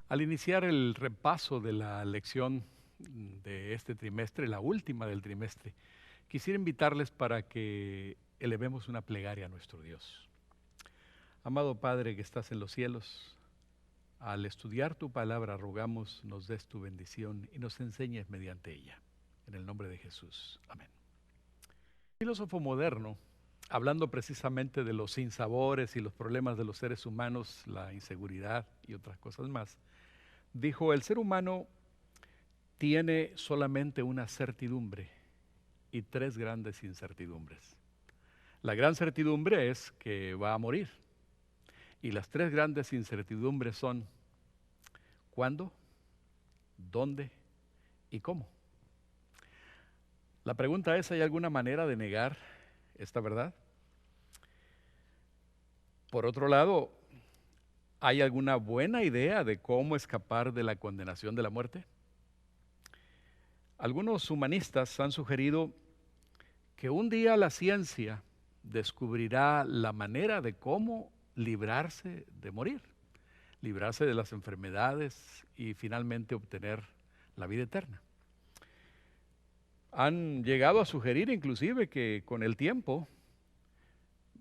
Al iniciar el repaso de la lección de este trimestre, la última del trimestre, quisiera invitarles para que elevemos una plegaria a nuestro Dios. Amado Padre que estás en los cielos, al estudiar tu palabra rogamos nos des tu bendición y nos enseñes mediante ella. En el nombre de Jesús. Amén. El filósofo moderno, hablando precisamente de los sinsabores y los problemas de los seres humanos, la inseguridad y otras cosas más, dijo: el ser humano tiene solamente una certidumbre y tres grandes incertidumbres. La gran certidumbre es que va a morir. Y las tres grandes incertidumbres son: ¿cuándo? ¿Dónde? ¿Y cómo? La pregunta es: ¿hay alguna manera de negar esta verdad? Por otro lado, ¿hay alguna buena idea de cómo escapar de la condenación de la muerte? Algunos humanistas han sugerido que un día la ciencia descubrirá la manera de cómo librarse de morir, librarse de las enfermedades y finalmente obtener la vida eterna. Han llegado a sugerir inclusive que con el tiempo,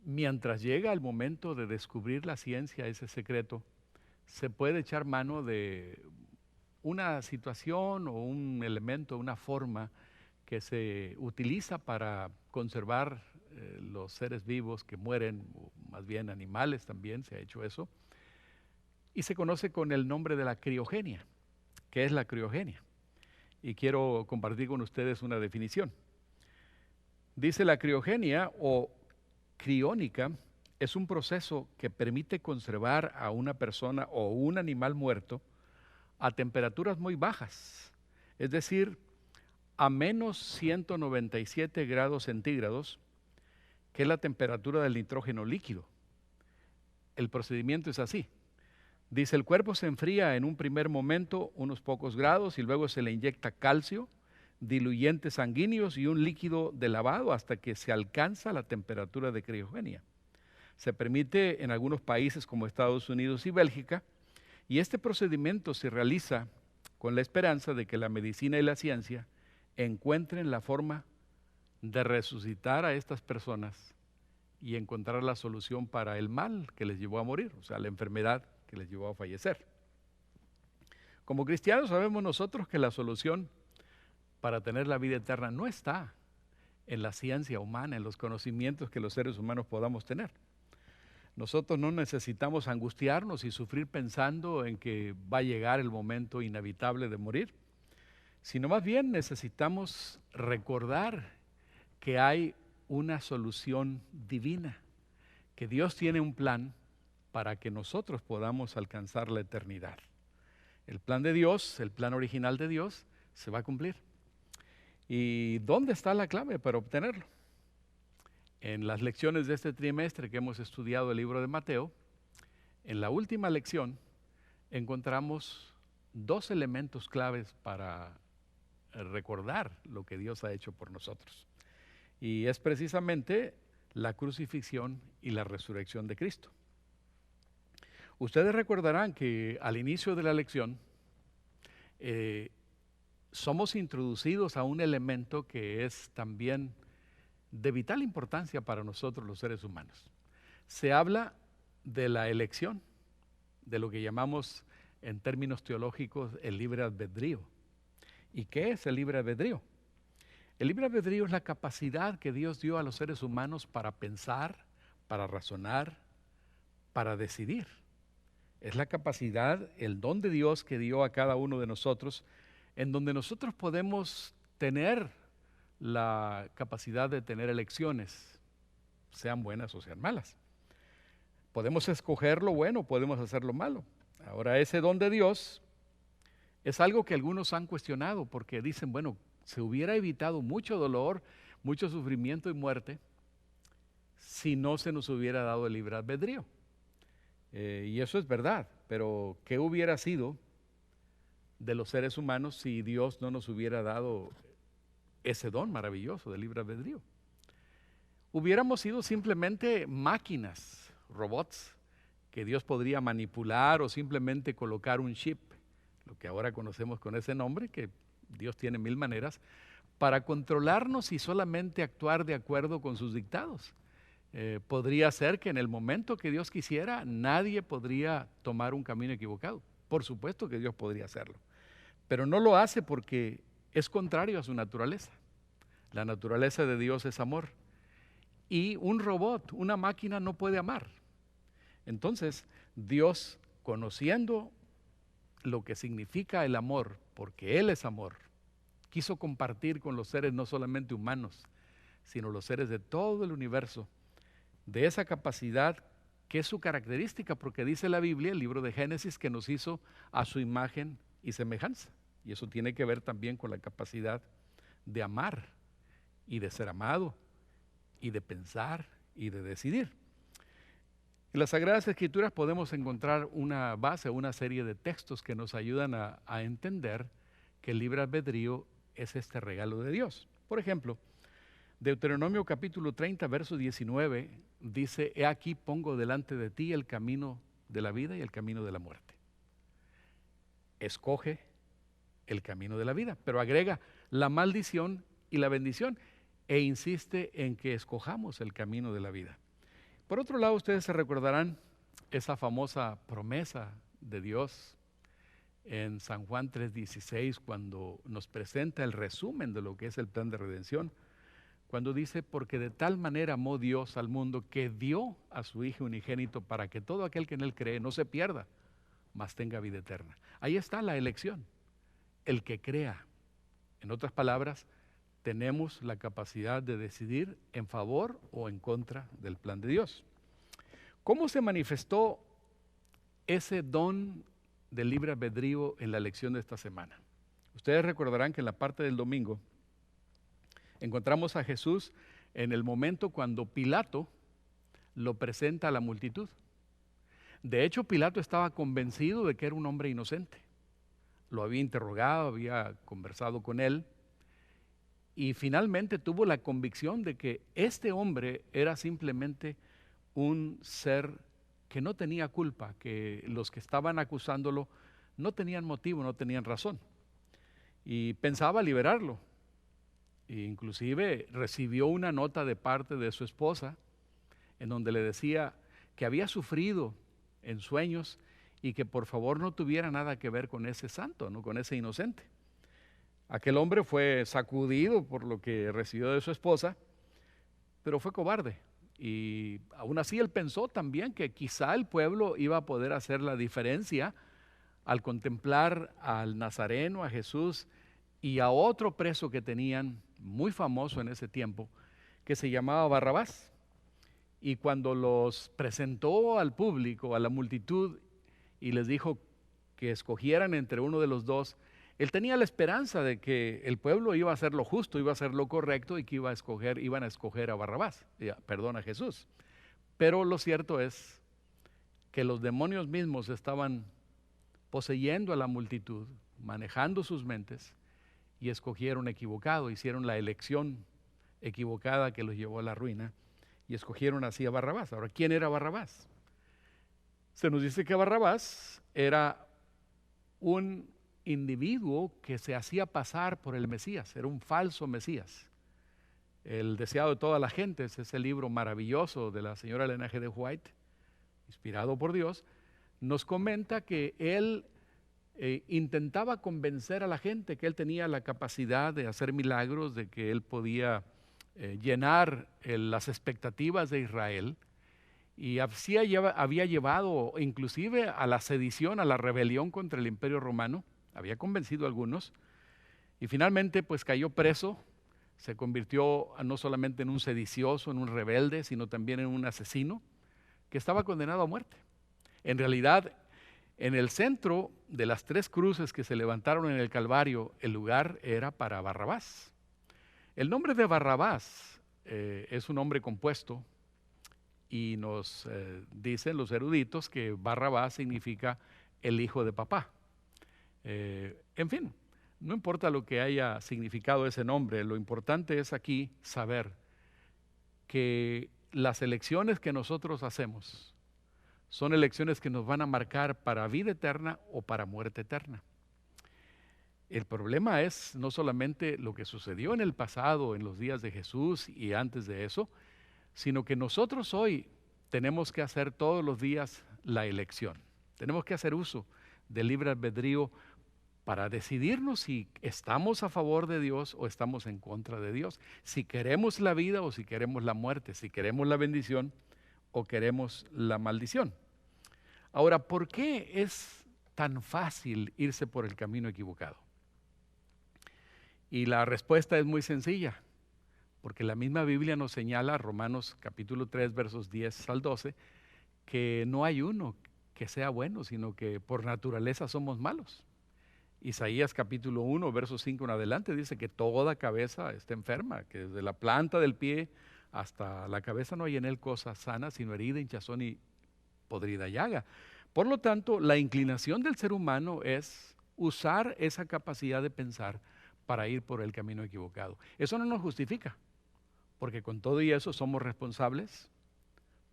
mientras llega el momento de descubrir la ciencia, ese secreto, se puede echar mano de una situación o un elemento, una forma que se utiliza para conservar los seres vivos que mueren, o más bien animales también se ha hecho eso, y se conoce con el nombre de la criogenia. ¿Qué es la criogenia? Y quiero compartir con ustedes una definición. Dice: la criogenia o criónica es un proceso que permite conservar a una persona o un animal muerto a temperaturas muy bajas, es decir, a menos 197 grados centígrados, que es la temperatura del nitrógeno líquido. El procedimiento es así. Dice: el cuerpo se enfría en un primer momento unos pocos grados y luego se le inyecta calcio, diluyentes sanguíneos y un líquido de lavado hasta que se alcanza la temperatura de criogenia. Se permite en algunos países como Estados Unidos y Bélgica, y este procedimiento se realiza con la esperanza de que la medicina y la ciencia encuentren la forma de resucitar a estas personas y encontrar la solución para el mal que les llevó a morir, o sea, la enfermedad que les llevó a fallecer. Como cristianos sabemos nosotros que la solución para tener la vida eterna no está en la ciencia humana, en los conocimientos que los seres humanos podamos tener. Nosotros no necesitamos angustiarnos y sufrir pensando en que va a llegar el momento inevitable de morir, sino más bien necesitamos recordar que hay una solución divina, que Dios tiene un plan para que nosotros podamos alcanzar la eternidad. El plan de Dios, el plan original de Dios, se va a cumplir. ¿Y dónde está la clave para obtenerlo? En las lecciones de este trimestre que hemos estudiado el libro de Mateo, en la última lección encontramos dos elementos claves para recordar lo que Dios ha hecho por nosotros. Y es precisamente la crucifixión y la resurrección de Cristo. Ustedes recordarán que al inicio de la lección somos introducidos a un elemento que es también de vital importancia para nosotros los seres humanos. Se habla de la elección, de lo que llamamos en términos teológicos el libre albedrío. ¿Y qué es el libre albedrío? El libre albedrío es la capacidad que Dios dio a los seres humanos para pensar, para razonar, para decidir. Es la capacidad, el don de Dios que dio a cada uno de nosotros, en donde nosotros podemos tener la capacidad de tener elecciones, sean buenas o sean malas. Podemos escoger lo bueno, podemos hacer lo malo. Ahora, ese don de Dios es algo que algunos han cuestionado porque dicen: bueno, se hubiera evitado mucho dolor, mucho sufrimiento y muerte si no se nos hubiera dado el libre albedrío. Y eso es verdad, pero ¿qué hubiera sido de los seres humanos si Dios no nos hubiera dado ese don maravilloso del libre albedrío? hubiéramos sido simplemente máquinas, robots, que Dios podría manipular o simplemente colocar un chip, lo que ahora conocemos con ese nombre, que Dios tiene mil maneras, para controlarnos y solamente actuar de acuerdo con sus dictados. Podría ser que en el momento que Dios quisiera, nadie podría tomar un camino equivocado. Por supuesto que Dios podría hacerlo, pero no lo hace porque es contrario a su naturaleza. La naturaleza de Dios es amor. Y un robot, una máquina, no puede amar. Entonces, Dios, conociendo lo que significa el amor, porque Él es amor, quiso compartir con los seres no solamente humanos, sino los seres de todo el universo, de esa capacidad que es su característica, porque dice la Biblia, el libro de Génesis, que nos hizo a su imagen y semejanza. Y eso tiene que ver también con la capacidad de amar y de ser amado y de pensar y de decidir. En las Sagradas Escrituras podemos encontrar una base, una serie de textos que nos ayudan a entender que el libre albedrío es este regalo de Dios. Por ejemplo, Deuteronomio capítulo 30, verso 19, dice: he aquí pongo delante de ti el camino de la vida y el camino de la muerte. Escoge el camino de la vida, pero agrega la maldición y la bendición e insiste en que escojamos el camino de la vida. Por otro lado, ustedes se recordarán esa famosa promesa de Dios en San Juan 3:16, cuando nos presenta el resumen de lo que es el plan de redención, cuando dice: porque de tal manera amó Dios al mundo que dio a su Hijo unigénito para que todo aquel que en Él cree no se pierda, mas tenga vida eterna. Ahí está la elección, el que crea. En otras palabras, tenemos la capacidad de decidir en favor o en contra del plan de Dios. ¿Cómo se manifestó ese don del libre albedrío en la lección de esta semana? Ustedes recordarán que en la parte del domingo encontramos a Jesús en el momento cuando Pilato lo presenta a la multitud. De hecho, Pilato estaba convencido de que era un hombre inocente. Lo había interrogado, había conversado con él, y finalmente tuvo la convicción de que este hombre era simplemente un ser que no tenía culpa, que los que estaban acusándolo no tenían motivo, no tenían razón. Y pensaba liberarlo. E inclusive recibió una nota de parte de su esposa en donde le decía que había sufrido en sueños y que por favor no tuviera nada que ver con ese santo, ¿no? Con ese inocente. Aquel hombre fue sacudido por lo que recibió de su esposa, pero fue cobarde. Y aún así él pensó también que quizá el pueblo iba a poder hacer la diferencia al contemplar al Nazareno, a Jesús, y a otro preso que tenían, muy famoso en ese tiempo, que se llamaba Barrabás. Y cuando los presentó al público, a la multitud, y les dijo que escogieran entre uno de los dos, él tenía la esperanza de que el pueblo iba a hacer lo justo, iba a hacer lo correcto y que iban a escoger a Barrabás, a Jesús. Pero lo cierto es que los demonios mismos estaban poseyendo a la multitud, manejando sus mentes, y escogieron equivocado, hicieron la elección equivocada que los llevó a la ruina y escogieron así a Barrabás. Ahora, ¿quién era Barrabás? Se nos dice que Barrabás era un individuo que se hacía pasar por el Mesías, era un falso Mesías. El deseado de toda la gente es ese libro maravilloso de la señora Elena G. de White, inspirado por Dios, nos comenta que él intentaba convencer a la gente que él tenía la capacidad de hacer milagros, de que él podía llenar las expectativas de Israel, y así había llevado inclusive a la sedición, a la rebelión contra el Imperio Romano. Había convencido a algunos y finalmente pues cayó preso, se convirtió no solamente en un sedicioso, en un rebelde, sino también en un asesino que estaba condenado a muerte. En realidad, en el centro de las tres cruces que se levantaron en el Calvario, el lugar era para Barrabás. El nombre de Barrabás es un nombre compuesto y nos dicen los eruditos que Barrabás significa el hijo de papá. En fin, no importa lo que haya significado ese nombre, lo importante es aquí saber que las elecciones que nosotros hacemos son elecciones que nos van a marcar para vida eterna o para muerte eterna. El problema es no solamente lo que sucedió en el pasado, en los días de Jesús y antes de eso, sino que nosotros hoy tenemos que hacer todos los días la elección. Tenemos que hacer uso del libre albedrío para decidirnos si estamos a favor de Dios o estamos en contra de Dios, si queremos la vida o si queremos la muerte, si queremos la bendición o queremos la maldición. Ahora, ¿por qué es tan fácil irse por el camino equivocado? Y la respuesta es muy sencilla, porque la misma Biblia nos señala, Romanos capítulo 3, versos 10 al 12, que no hay uno que sea bueno, sino que por naturaleza somos malos. Isaías capítulo 1, verso 5 en adelante dice que toda cabeza está enferma, que desde la planta del pie hasta la cabeza no hay en él cosa sana, sino herida, hinchazón y podrida llaga. Por lo tanto, la inclinación del ser humano es usar esa capacidad de pensar para ir por el camino equivocado. Eso no nos justifica, porque con todo y eso somos responsables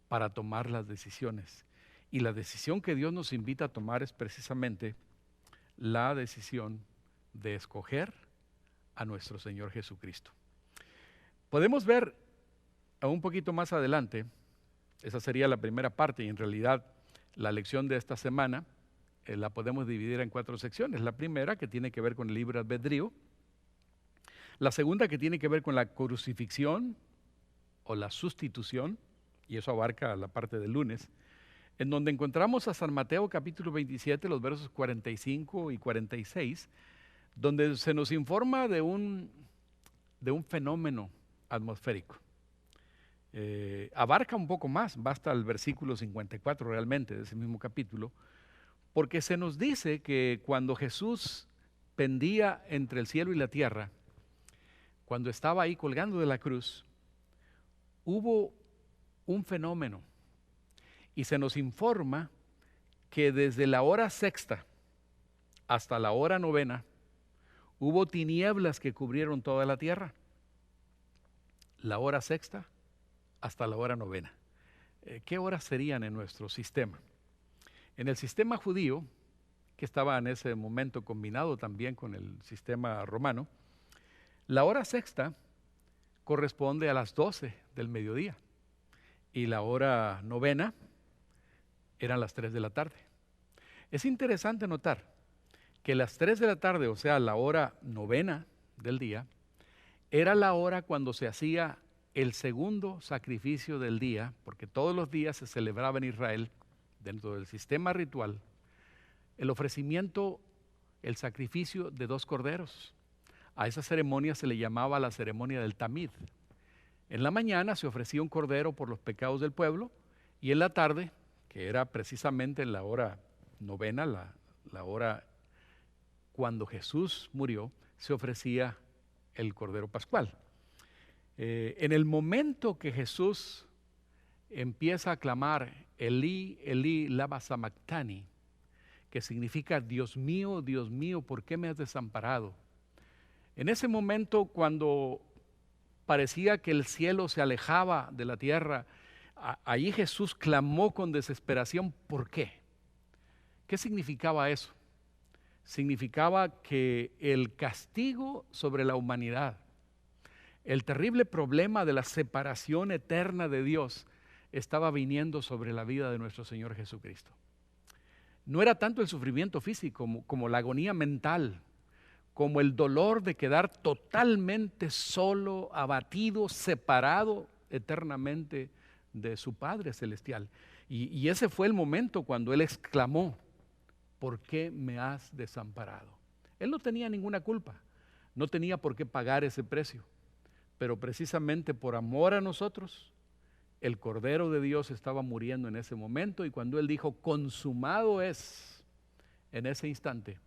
para tomar las decisiones. Y la decisión que Dios nos invita a tomar es precisamente la decisión de escoger a nuestro Señor Jesucristo. Podemos ver un poquito más adelante, esa sería la primera parte, y en realidad la lección de esta semana la podemos dividir en 4 secciones. La primera, que tiene que ver con el libre albedrío. La segunda, que tiene que ver con la crucifixión o la sustitución, y eso abarca la parte del lunes, en donde encontramos a San Mateo capítulo 27, los versos 45 y 46, donde se nos informa de un fenómeno atmosférico. Abarca un poco más, basta el versículo 54 realmente de ese mismo capítulo, porque se nos dice que cuando Jesús pendía entre el cielo y la tierra, cuando estaba ahí colgando de la cruz, hubo un fenómeno. Y se nos informa que desde la hora sexta hasta la hora novena hubo tinieblas que cubrieron toda la tierra. La hora sexta hasta la hora novena. ¿Qué horas serían en nuestro sistema? En el sistema judío, que estaba en ese momento combinado también con el sistema romano, la hora sexta corresponde a las 12 del mediodía y la hora novena eran las 3 de la tarde. Es interesante notar que las 3 de la tarde, o sea, la hora novena del día, era la hora cuando se hacía el segundo sacrificio del día, porque todos los días se celebraba en Israel, dentro del sistema ritual, el ofrecimiento, el sacrificio de 2 corderos. A esa ceremonia se le llamaba la ceremonia del Tamid. En la mañana se ofrecía un cordero por los pecados del pueblo, y en la tarde, que era precisamente la hora novena, la hora cuando Jesús murió, se ofrecía el cordero pascual. En el momento que Jesús empieza a clamar Elí, Elí, lama sabactani, que significa Dios mío, ¿por qué me has desamparado? En ese momento, cuando parecía que el cielo se alejaba de la tierra, allí Jesús clamó con desesperación. ¿Por qué? ¿Qué significaba eso? Significaba que el castigo sobre la humanidad, el terrible problema de la separación eterna de Dios, estaba viniendo sobre la vida de nuestro Señor Jesucristo. No era tanto el sufrimiento físico como la agonía mental, como el dolor de quedar totalmente solo, abatido, separado eternamente de su Padre Celestial. Y ese fue el momento cuando Él exclamó: ¿por qué me has desamparado? Él no tenía ninguna culpa, no tenía por qué pagar ese precio, pero precisamente por amor a nosotros, el Cordero de Dios estaba muriendo en ese momento, y cuando Él dijo consumado es, en ese instante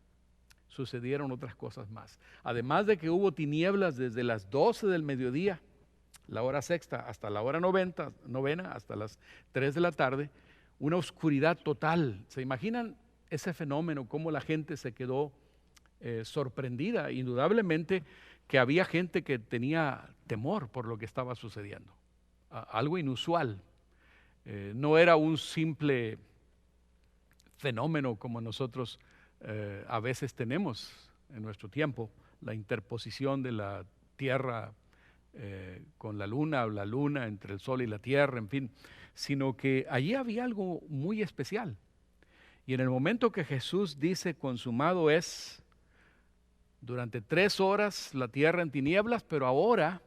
sucedieron otras cosas más. Además de que hubo tinieblas desde las 12 del mediodía, la hora sexta, hasta la hora novena, hasta las 3 de la tarde, una oscuridad total. ¿Se imaginan ese fenómeno? Cómo la gente se quedó sorprendida. Indudablemente que había gente que tenía temor por lo que estaba sucediendo. algo inusual. No era un simple fenómeno como nosotros a veces tenemos en nuestro tiempo, la interposición de la Tierra con la Luna, o la Luna entre el Sol y la Tierra, en fin, sino que allí había algo muy especial. Y en el momento que Jesús dice consumado es, durante 3 horas la tierra en tinieblas, pero ahora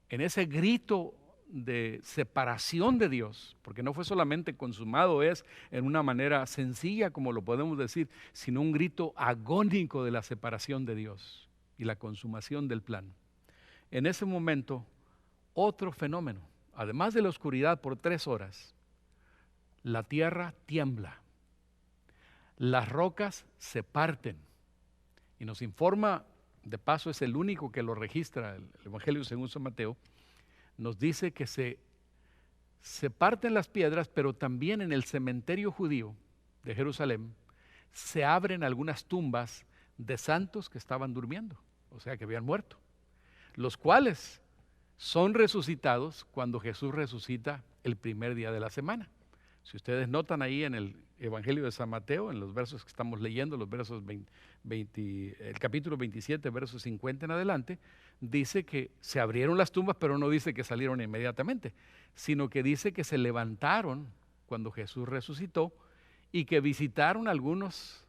en ese grito de separación de Dios, porque no fue solamente consumado es en una manera sencilla como lo podemos decir, sino un grito agónico de la separación de Dios y la consumación del plan. En ese momento, otro fenómeno, además de la oscuridad por 3 horas, la tierra tiembla, las rocas se parten, y nos informa, de paso es el único que lo registra, el Evangelio según San Mateo, nos dice que se parten las piedras, pero también en el cementerio judío de Jerusalén se abren algunas tumbas de santos que estaban durmiendo, o sea que habían muerto, los cuales son resucitados cuando Jesús resucita el primer día de la semana. Si ustedes notan ahí en el Evangelio de San Mateo, en los versos que estamos leyendo, los versos el capítulo 27, versos 50 en adelante, dice que se abrieron las tumbas, pero no dice que salieron inmediatamente, sino que dice que se levantaron cuando Jesús resucitó y que visitaron algunos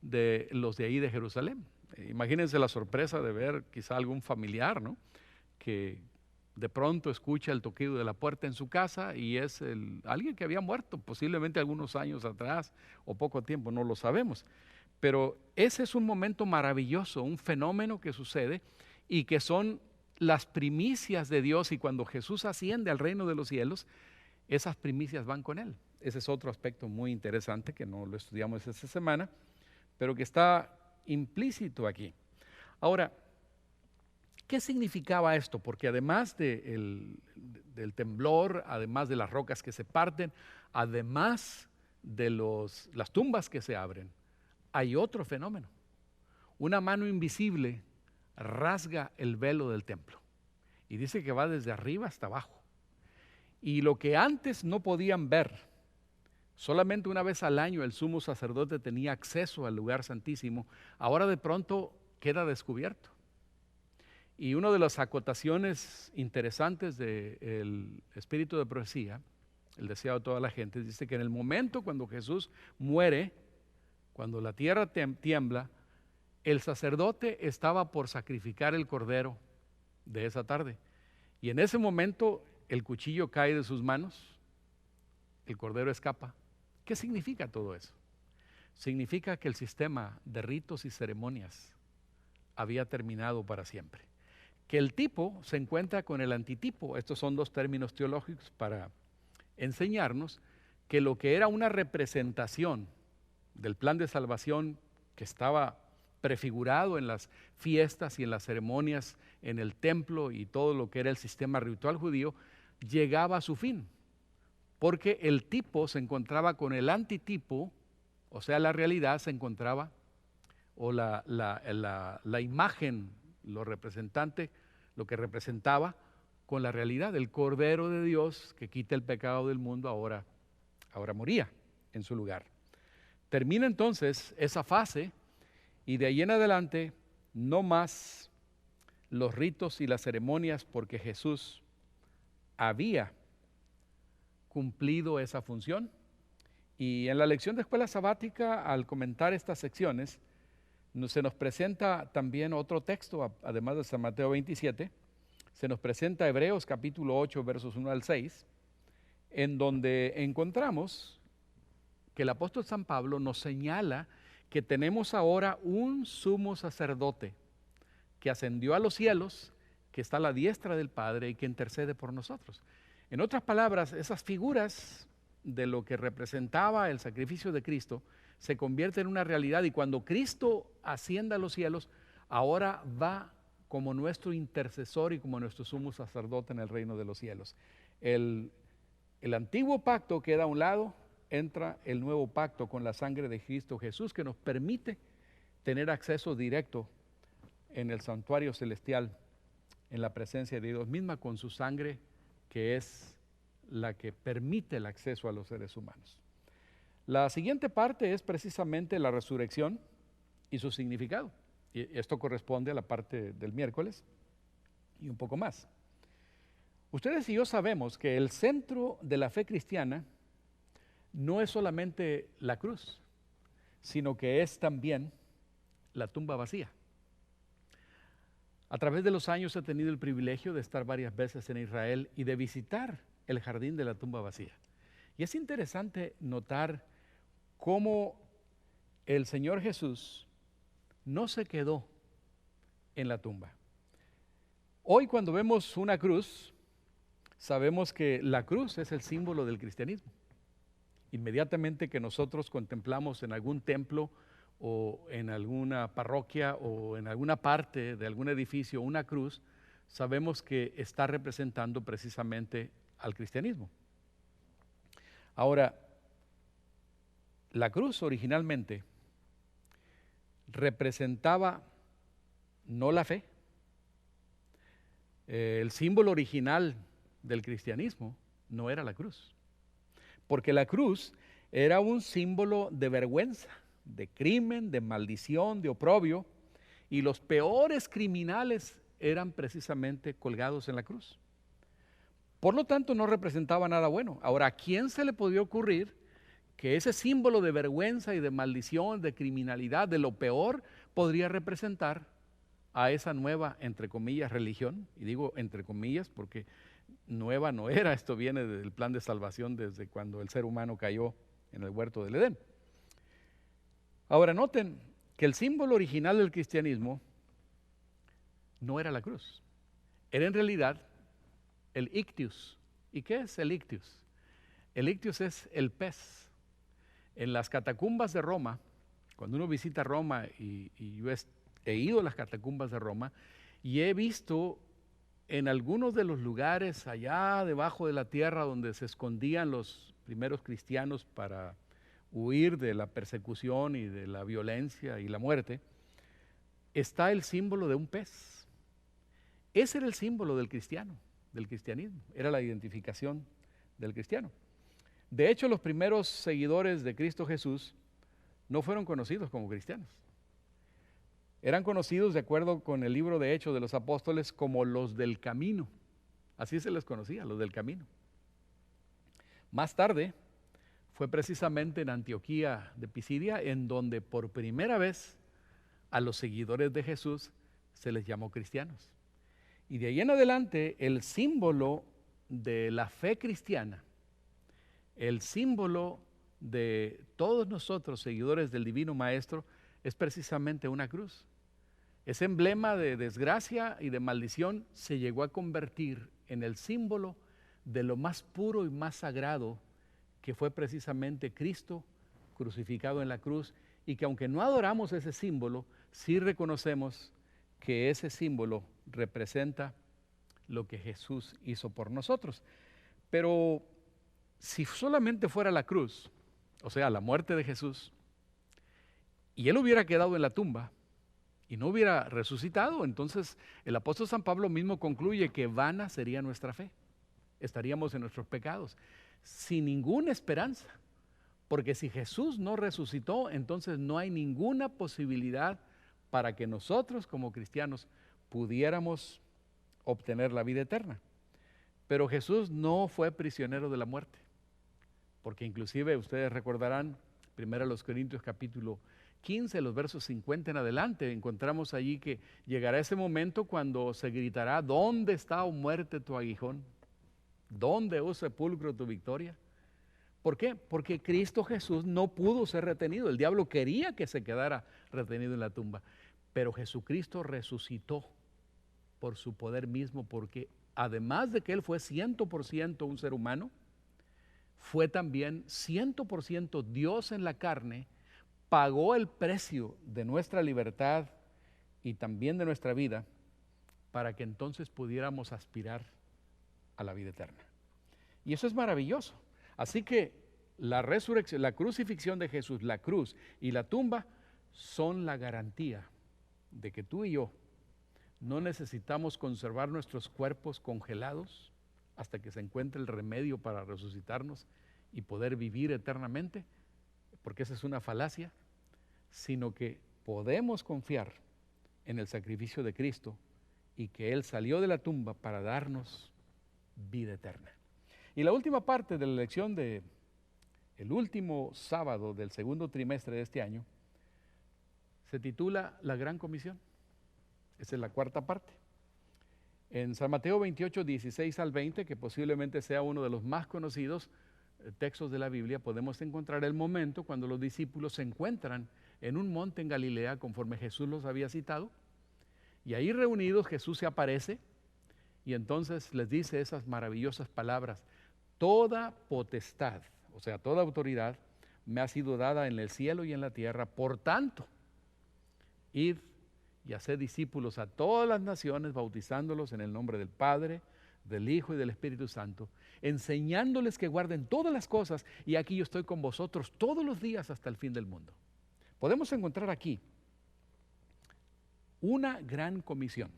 de los de ahí de Jerusalén. Imagínense la sorpresa de ver quizá algún familiar, ¿no?, que de pronto escucha el toquido de la puerta en su casa y es alguien que había muerto posiblemente algunos años atrás o poco tiempo, no lo sabemos. Pero ese es un momento maravilloso, un fenómeno que sucede y que son las primicias de Dios, y cuando Jesús asciende al reino de los cielos, esas primicias van con Él. Ese es otro aspecto muy interesante que no lo estudiamos esta semana, pero que está implícito aquí. Ahora, ¿qué significaba esto? Porque además del temblor, además de las rocas que se parten, además de las tumbas que se abren, hay otro fenómeno. Una mano invisible rasga el velo del templo y dice que va desde arriba hasta abajo. Y lo que antes no podían ver, solamente una vez al año el sumo sacerdote tenía acceso al lugar santísimo, ahora de pronto queda descubierto. Y una de las acotaciones interesantes del espíritu de profecía, el deseado de toda la gente, dice que en el momento cuando Jesús muere, cuando la tierra tiembla, el sacerdote estaba por sacrificar el cordero de esa tarde. Y en ese momento el cuchillo cae de sus manos, el cordero escapa. ¿Qué significa todo eso? Significa que el sistema de ritos y ceremonias había terminado para siempre. Que el tipo se encuentra con el antitipo. Estos son 2 términos teológicos para enseñarnos que lo que era una representación del plan de salvación que estaba prefigurado en las fiestas y en las ceremonias en el templo y todo lo que era el sistema ritual judío, llegaba a su fin, porque el tipo se encontraba con el antitipo, o sea, la realidad se encontraba, o la imagen, lo que representaba con la realidad, el Cordero de Dios que quita el pecado del mundo, ahora moría en su lugar. Termina entonces esa fase y de ahí en adelante no más los ritos y las ceremonias, porque Jesús había cumplido esa función. Y en la lección de escuela sabática, al comentar estas secciones, se nos presenta también otro texto, además de San Mateo 27, se nos presenta Hebreos capítulo 8, versos 1 al 6, en donde encontramos que el apóstol San Pablo nos señala que tenemos ahora un sumo sacerdote que ascendió a los cielos, que está a la diestra del Padre y que intercede por nosotros. En otras palabras, esas figuras de lo que representaba el sacrificio de Cristo se convierte en una realidad, y cuando Cristo ascienda a los cielos, ahora va como nuestro intercesor y como nuestro sumo sacerdote en el reino de los cielos. El antiguo pacto queda a un lado, entra el nuevo pacto con la sangre de Cristo Jesús, que nos permite tener acceso directo en el santuario celestial, en la presencia de Dios misma, con su sangre que es la que permite el acceso a los seres humanos. La siguiente parte es precisamente la resurrección y su significado. Y esto corresponde a la parte del miércoles y un poco más. Ustedes y yo sabemos que el centro de la fe cristiana no es solamente la cruz, sino que es también la tumba vacía. A través de los años he tenido el privilegio de estar varias veces en Israel y de visitar el jardín de la tumba vacía. Y es interesante notar cómo el Señor Jesús no se quedó en la tumba. Hoy cuando vemos una cruz, sabemos que la cruz es el símbolo del cristianismo. Inmediatamente que nosotros contemplamos en algún templo o en alguna parroquia o en alguna parte de algún edificio una cruz, sabemos que está representando precisamente al cristianismo. Ahora, la cruz originalmente representaba no la fe. El símbolo original del cristianismo no era la cruz, porque la cruz era un símbolo de vergüenza, de crimen, de maldición, de oprobio, y los peores criminales eran precisamente colgados en la cruz. Por lo tanto, no representaba nada bueno. Ahora, ¿a quién se le podía ocurrir que ese símbolo de vergüenza y de maldición, de criminalidad, de lo peor, podría representar a esa nueva, entre comillas, religión? Y digo entre comillas porque nueva no era, esto viene del plan de salvación desde cuando el ser humano cayó en el huerto del Edén. Ahora noten que el símbolo original del cristianismo no era la cruz, era en realidad el ictius. ¿Y qué es el ictius? El ictius es el pez. En las catacumbas de Roma, cuando uno visita Roma, y yo he ido a las catacumbas de Roma, y he visto en algunos de los lugares allá debajo de la tierra donde se escondían los primeros cristianos para huir de la persecución y de la violencia y la muerte, está el símbolo de un pez. Ese era el símbolo del cristiano, del cristianismo, era la identificación del cristiano. De hecho, los primeros seguidores de Cristo Jesús no fueron conocidos como cristianos. Eran conocidos, de acuerdo con el libro de Hechos de los Apóstoles, como los del camino. Así se les conocía, los del camino. Más tarde, fue precisamente en Antioquía de Pisidia en donde por primera vez a los seguidores de Jesús se les llamó cristianos. Y de ahí en adelante, el símbolo de la fe cristiana, el símbolo de todos nosotros, seguidores del Divino Maestro, es precisamente una cruz. Ese emblema de desgracia y de maldición se llegó a convertir en el símbolo de lo más puro y más sagrado, que fue precisamente Cristo crucificado en la cruz, y que aunque no adoramos ese símbolo, sí reconocemos que ese símbolo representa lo que Jesús hizo por nosotros. Pero si solamente fuera la cruz, o sea, la muerte de Jesús, y Él hubiera quedado en la tumba y no hubiera resucitado, entonces el apóstol San Pablo mismo concluye que vana sería nuestra fe. Estaríamos en nuestros pecados, sin ninguna esperanza. Porque si Jesús no resucitó, entonces no hay ninguna posibilidad para que nosotros como cristianos pudiéramos obtener la vida eterna. Pero Jesús no fue prisionero de la muerte, porque inclusive ustedes recordarán, 1 Corintios capítulo 15, los versos 50 en adelante, encontramos allí que llegará ese momento cuando se gritará: ¿dónde está, oh muerte, tu aguijón? ¿Dónde, oh sepulcro, tu victoria? ¿Por qué? Porque Cristo Jesús no pudo ser retenido. El diablo quería que se quedara retenido en la tumba, pero Jesucristo resucitó por su poder mismo, porque además de que Él fue 100% un ser humano, fue también 100% Dios en la carne, pagó el precio de nuestra libertad y también de nuestra vida, para que entonces pudiéramos aspirar a la vida eterna. Y eso es maravilloso. Así que la resurrección, la crucifixión de Jesús, la cruz y la tumba son la garantía de que tú y yo no necesitamos conservar nuestros cuerpos congelados hasta que se encuentre el remedio para resucitarnos y poder vivir eternamente, porque esa es una falacia, sino que podemos confiar en el sacrificio de Cristo y que Él salió de la tumba para darnos vida eterna. Y la última parte de la lección de el último sábado del segundo trimestre de este año se titula La Gran Comisión. Esa es la cuarta parte. En San Mateo 28, 16 al 20, que posiblemente sea uno de los más conocidos textos de la Biblia, podemos encontrar el momento cuando los discípulos se encuentran en un monte en Galilea, conforme Jesús los había citado, y ahí reunidos Jesús se aparece y entonces les dice esas maravillosas palabras: toda potestad, o sea, toda autoridad me ha sido dada en el cielo y en la tierra, por tanto, id y haced discípulos a todas las naciones, bautizándolos en el nombre del Padre, del Hijo y del Espíritu Santo, enseñándoles que guarden todas las cosas, y aquí yo estoy con vosotros todos los días hasta el fin del mundo. Podemos encontrar aquí una gran comisión,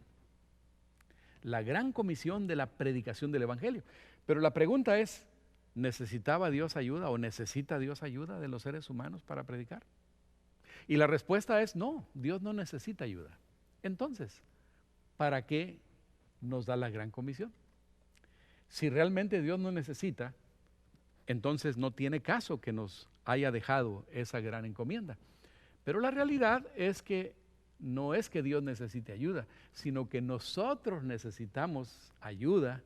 la gran comisión de la predicación del Evangelio. Pero la pregunta es, ¿necesitaba Dios ayuda o necesita Dios ayuda de los seres humanos para predicar? Y la respuesta es no, Dios no necesita ayuda. Entonces, ¿para qué nos da la gran comisión? Si realmente Dios no necesita, entonces no tiene caso que nos haya dejado esa gran encomienda. Pero la realidad es que no es que Dios necesite ayuda, sino que nosotros necesitamos ayuda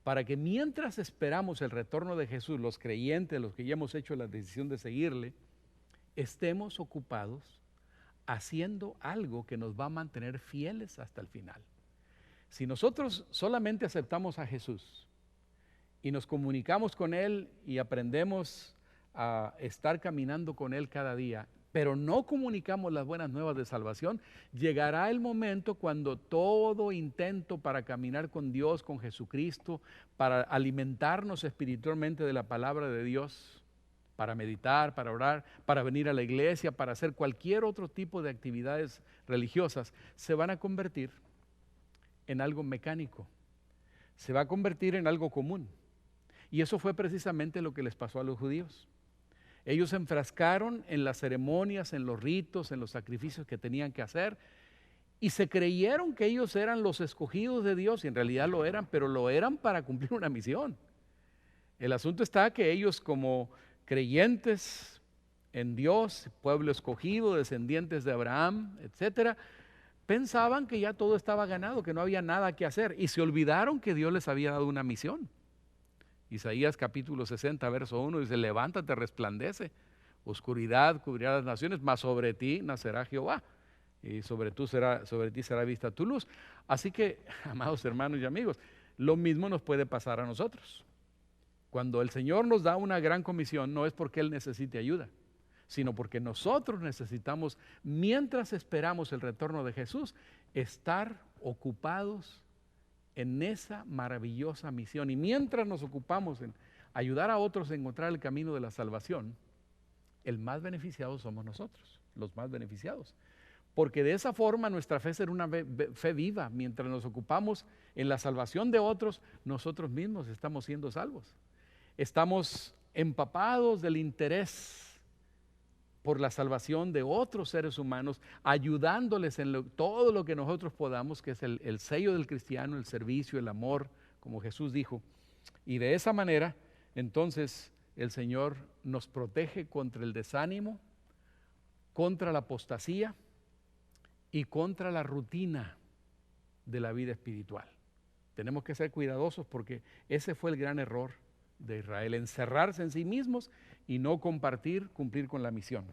para que mientras esperamos el retorno de Jesús, los creyentes, los que ya hemos hecho la decisión de seguirle, estemos ocupados haciendo algo que nos va a mantener fieles hasta el final. Si nosotros solamente aceptamos a Jesús y nos comunicamos con Él y aprendemos a estar caminando con Él cada día, pero no comunicamos las buenas nuevas de salvación, llegará el momento cuando todo intento para caminar con Dios, con Jesucristo, para alimentarnos espiritualmente de la palabra de Dios, para meditar, para orar, para venir a la iglesia, para hacer cualquier otro tipo de actividades religiosas, se van a convertir en algo mecánico, se va a convertir en algo común. Y eso fue precisamente lo que les pasó a los judíos. Ellos se enfrascaron en las ceremonias, en los ritos, en los sacrificios que tenían que hacer, y se creyeron que ellos eran los escogidos de Dios, y en realidad lo eran, pero lo eran para cumplir una misión. El asunto está que ellos, como creyentes en Dios, pueblo escogido, descendientes de Abraham, etcétera, pensaban que ya todo estaba ganado, que no había nada que hacer, y se olvidaron que Dios les había dado una misión. Isaías capítulo 60, verso 1 dice: levántate, resplandece, oscuridad cubrirá las naciones, mas sobre ti nacerá Jehová, y sobre ti será vista tu luz. Así que, amados hermanos y amigos, lo mismo nos puede pasar a nosotros. Cuando el Señor nos da una gran comisión, no es porque Él necesite ayuda, sino porque nosotros necesitamos, mientras esperamos el retorno de Jesús, estar ocupados en esa maravillosa misión. Y mientras nos ocupamos en ayudar a otros a encontrar el camino de la salvación, el más beneficiado somos nosotros, los más beneficiados. Porque de esa forma nuestra fe será una fe viva. Mientras nos ocupamos en la salvación de otros, nosotros mismos estamos siendo salvos. Estamos empapados del interés por la salvación de otros seres humanos, ayudándoles en todo lo que nosotros podamos, que es el sello del cristiano, el servicio, el amor, como Jesús dijo. Y de esa manera, entonces, el Señor nos protege contra el desánimo, contra la apostasía y contra la rutina de la vida espiritual. Tenemos que ser cuidadosos porque ese fue el gran error de Israel, encerrarse en sí mismos y no cumplir con la misión.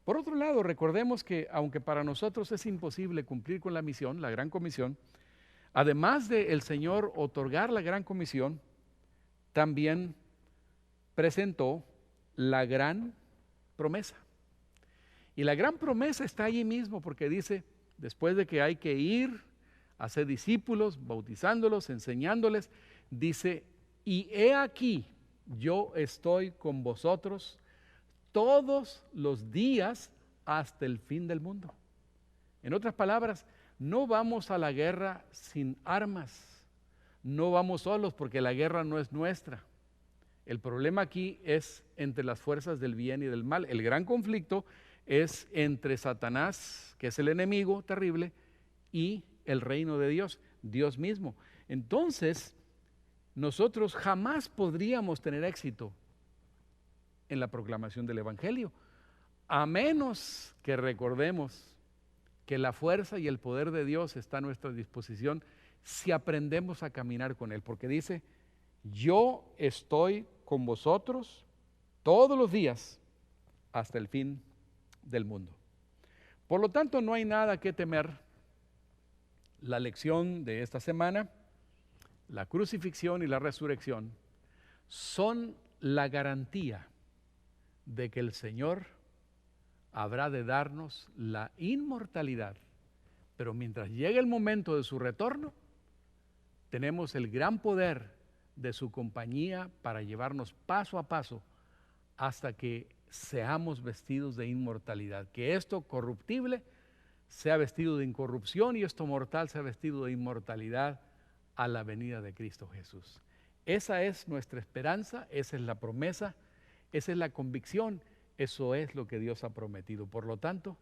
Por otro lado, recordemos que aunque para nosotros es imposible cumplir con la misión, la gran comisión, además de el Señor otorgar la gran comisión, también presentó la gran promesa. Y la gran promesa está allí mismo porque dice, después de que hay que ir a ser discípulos, bautizándolos, enseñándoles, dice: y he aquí, yo estoy con vosotros todos los días hasta el fin del mundo. En otras palabras, no vamos a la guerra sin armas, no vamos solos porque la guerra no es nuestra. El problema aquí es entre las fuerzas del bien y del mal. El gran conflicto es entre Satanás, que es el enemigo terrible, y el reino de Dios, Dios mismo. Entonces, nosotros jamás podríamos tener éxito en la proclamación del Evangelio, a menos que recordemos que la fuerza y el poder de Dios está a nuestra disposición si aprendemos a caminar con Él, porque dice, yo estoy con vosotros todos los días hasta el fin del mundo. Por lo tanto, no hay nada que temer. La lección de esta semana, la crucifixión y la resurrección, son la garantía de que el Señor habrá de darnos la inmortalidad. Pero mientras llegue el momento de su retorno, tenemos el gran poder de su compañía para llevarnos paso a paso hasta que seamos vestidos de inmortalidad. Que esto corruptible sea vestido de incorrupción y esto mortal sea vestido de inmortalidad a la venida de Cristo Jesús. Esa es nuestra esperanza, esa es la promesa, esa es la convicción, eso es lo que Dios ha prometido. Por lo tanto,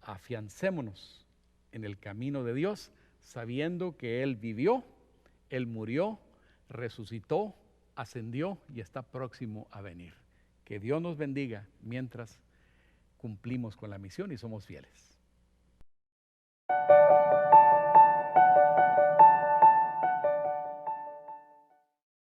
afiancémonos en el camino de Dios, sabiendo que Él vivió, Él murió, resucitó, ascendió y está próximo a venir. Que Dios nos bendiga mientras cumplimos con la misión y somos fieles.